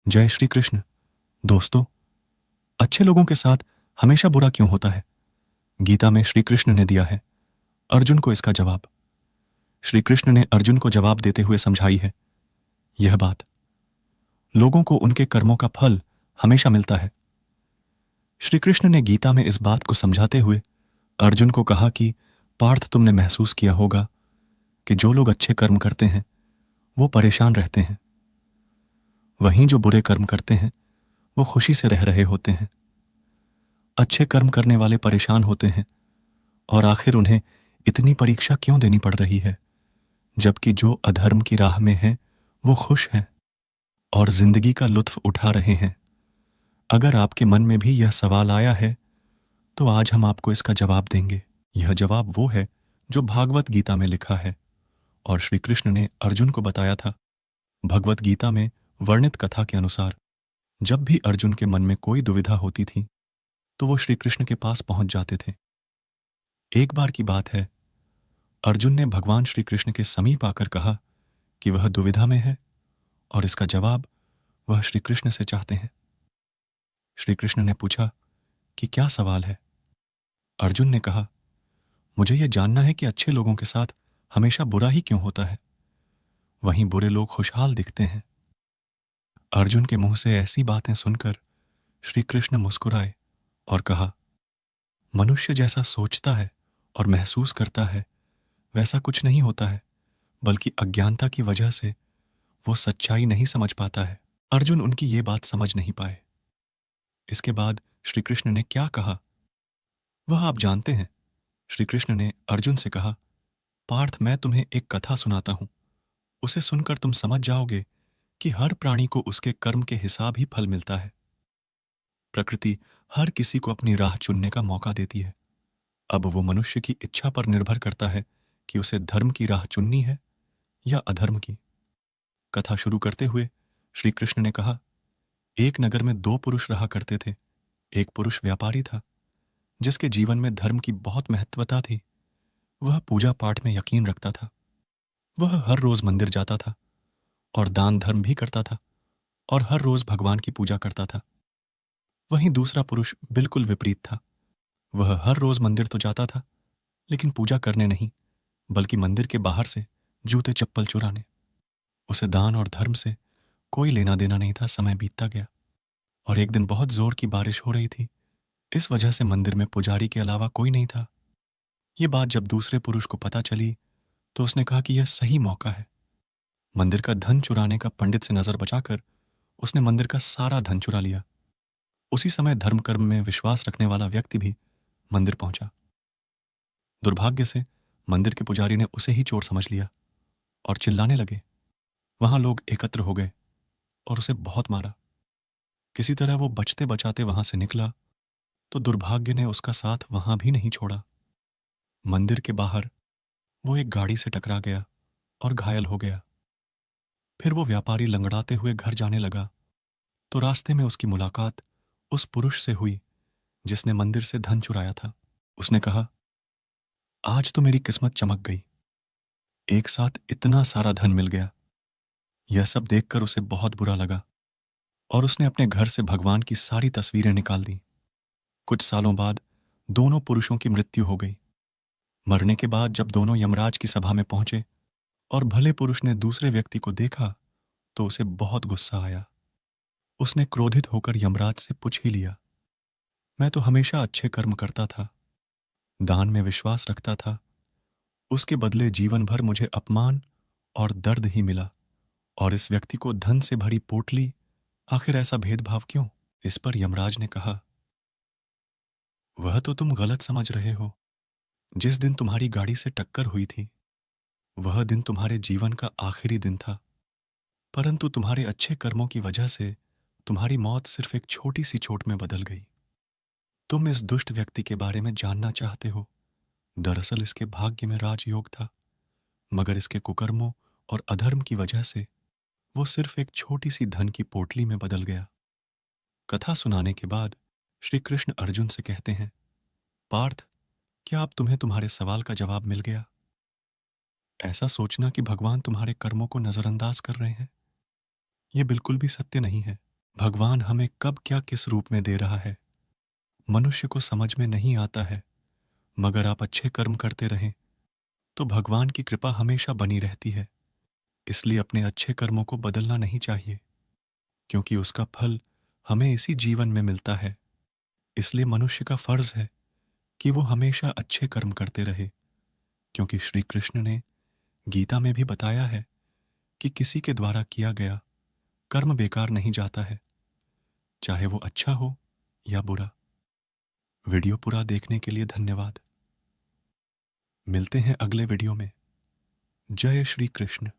जय श्री कृष्ण। दोस्तों, अच्छे लोगों के साथ हमेशा बुरा क्यों होता है? गीता में श्री कृष्ण ने दिया है अर्जुन को इसका जवाब। श्री कृष्ण ने अर्जुन को जवाब देते हुए समझाई है यह बात, लोगों को उनके कर्मों का फल हमेशा मिलता है। श्री कृष्ण ने गीता में इस बात को समझाते हुए अर्जुन को कहा कि पार्थ, तुमने महसूस किया होगा कि जो लोग अच्छे कर्म करते हैं वो परेशान रहते हैं, वहीं जो बुरे कर्म करते हैं वो खुशी से रह रहे होते हैं। अच्छे कर्म करने वाले परेशान होते हैं और आखिर उन्हें इतनी परीक्षा क्यों देनी पड़ रही है, जबकि जो अधर्म की राह में हैं वो खुश हैं और जिंदगी का लुत्फ उठा रहे हैं। अगर आपके मन में भी यह सवाल आया है तो आज हम आपको इसका जवाब देंगे। यह जवाब वो है जो भागवत गीता में लिखा है और श्री कृष्ण ने अर्जुन को बताया था। भगवत गीता में वर्णित कथा के अनुसार जब भी अर्जुन के मन में कोई दुविधा होती थी तो वो श्री कृष्ण के पास पहुंच जाते थे। एक बार की बात है, अर्जुन ने भगवान श्री कृष्ण के समीप आकर कहा कि वह दुविधा में है और इसका जवाब वह श्री कृष्ण से चाहते हैं। श्री कृष्ण ने पूछा कि क्या सवाल है? अर्जुन ने कहा, मुझे यह जानना है कि अच्छे लोगों के साथ हमेशा बुरा ही क्यों होता है, वहीं बुरे लोग खुशहाल दिखते हैं। अर्जुन के मुंह से ऐसी बातें सुनकर श्री कृष्ण मुस्कुराए और कहा, मनुष्य जैसा सोचता है और महसूस करता है वैसा कुछ नहीं होता है, बल्कि अज्ञानता की वजह से वो सच्चाई नहीं समझ पाता है। अर्जुन उनकी ये बात समझ नहीं पाए। इसके बाद श्री कृष्ण ने क्या कहा वह आप जानते हैं। श्री कृष्ण ने अर्जुन से कहा, पार्थ, मैं तुम्हें एक कथा सुनाता हूं, उसे सुनकर तुम समझ जाओगे कि हर प्राणी को उसके कर्म के हिसाब ही फल मिलता है। प्रकृति हर किसी को अपनी राह चुनने का मौका देती है। अब वो मनुष्य की इच्छा पर निर्भर करता है कि उसे धर्म की राह चुननी है या अधर्म की। कथा शुरू करते हुए श्री कृष्ण ने कहा, एक नगर में दो पुरुष रहा करते थे। एक पुरुष व्यापारी था जिसके जीवन में धर्म की बहुत महत्वता थी। वह पूजा पाठ में यकीन रखता था। वह हर रोज मंदिर जाता था और दान धर्म भी करता था और हर रोज भगवान की पूजा करता था। वहीं दूसरा पुरुष बिल्कुल विपरीत था। वह हर रोज मंदिर तो जाता था लेकिन पूजा करने नहीं, बल्कि मंदिर के बाहर से जूते चप्पल चुराने। उसे दान और धर्म से कोई लेना देना नहीं था। समय बीतता गया और एक दिन बहुत जोर की बारिश हो रही थी। इस वजह से मंदिर में पुजारी के अलावा कोई नहीं था। ये बात जब दूसरे पुरुष को पता चली तो उसने कहा कि यह सही मौका है। मंदिर का धन चुराने का पंडित से नजर बचाकर उसने मंदिर का सारा धन चुरा लिया। उसी समय धर्म कर्म में विश्वास रखने वाला व्यक्ति भी मंदिर पहुंचा। दुर्भाग्य से मंदिर के पुजारी ने उसे ही चोर समझ लिया और चिल्लाने लगे। वहां लोग एकत्र हो गए और उसे बहुत मारा। किसी तरह वो बचते बचाते वहां से निकला तो दुर्भाग्य ने उसका साथ वहां भी नहीं छोड़ा। मंदिर के बाहर वो एक गाड़ी से टकरा गया और घायल हो गया। फिर वो व्यापारी लंगड़ाते हुए घर जाने लगा तो रास्ते में उसकी मुलाकात उस पुरुष से हुई जिसने मंदिर से धन चुराया था। उसने कहा, आज तो मेरी किस्मत चमक गई, एक साथ इतना सारा धन मिल गया। यह सब देखकर उसे बहुत बुरा लगा और उसने अपने घर से भगवान की सारी तस्वीरें निकाल दी। कुछ सालों बाद दोनों पुरुषों की मृत्यु हो गई। मरने के बाद जब दोनों यमराज की सभा में पहुंचे और भले पुरुष ने दूसरे व्यक्ति को देखा तो उसे बहुत गुस्सा आया। उसने क्रोधित होकर यमराज से पूछ ही लिया, मैं तो हमेशा अच्छे कर्म करता था, दान में विश्वास रखता था, उसके बदले जीवन भर मुझे अपमान और दर्द ही मिला, और इस व्यक्ति को धन से भरी पोटली, आखिर ऐसा भेदभाव क्यों? इस पर यमराज ने कहा, वह तो तुम गलत समझ रहे हो। जिस दिन तुम्हारी गाड़ी से टक्कर हुई थी वह दिन तुम्हारे जीवन का आखिरी दिन था, परंतु तुम्हारे अच्छे कर्मों की वजह से तुम्हारी मौत सिर्फ एक छोटी सी चोट में बदल गई। तुम इस दुष्ट व्यक्ति के बारे में जानना चाहते हो। दरअसल इसके भाग्य में राजयोग था, मगर इसके कुकर्मों और अधर्म की वजह से वो सिर्फ एक छोटी सी धन की पोटली में बदल गया। कथा सुनाने के बाद श्री कृष्ण अर्जुन से कहते हैं, पार्थ, क्या अब तुम्हें तुम्हारे सवाल का जवाब मिल गया? ऐसा सोचना कि भगवान तुम्हारे कर्मों को नजरअंदाज कर रहे हैं, यह बिल्कुल भी सत्य नहीं है। भगवान हमें कब क्या किस रूप में दे रहा है मनुष्य को समझ में नहीं आता है, मगर आप अच्छे कर्म करते रहें तो भगवान की कृपा हमेशा बनी रहती है। इसलिए अपने अच्छे कर्मों को बदलना नहीं चाहिए, क्योंकि उसका फल हमें इसी जीवन में मिलता है। इसलिए मनुष्य का फर्ज है कि वो हमेशा अच्छे कर्म करते रहे, क्योंकि श्री कृष्ण ने गीता में भी बताया है कि किसी के द्वारा किया गया कर्म बेकार नहीं जाता है, चाहे वो अच्छा हो या बुरा। वीडियो पूरा देखने के लिए धन्यवाद। मिलते हैं अगले वीडियो में। जय श्री कृष्ण।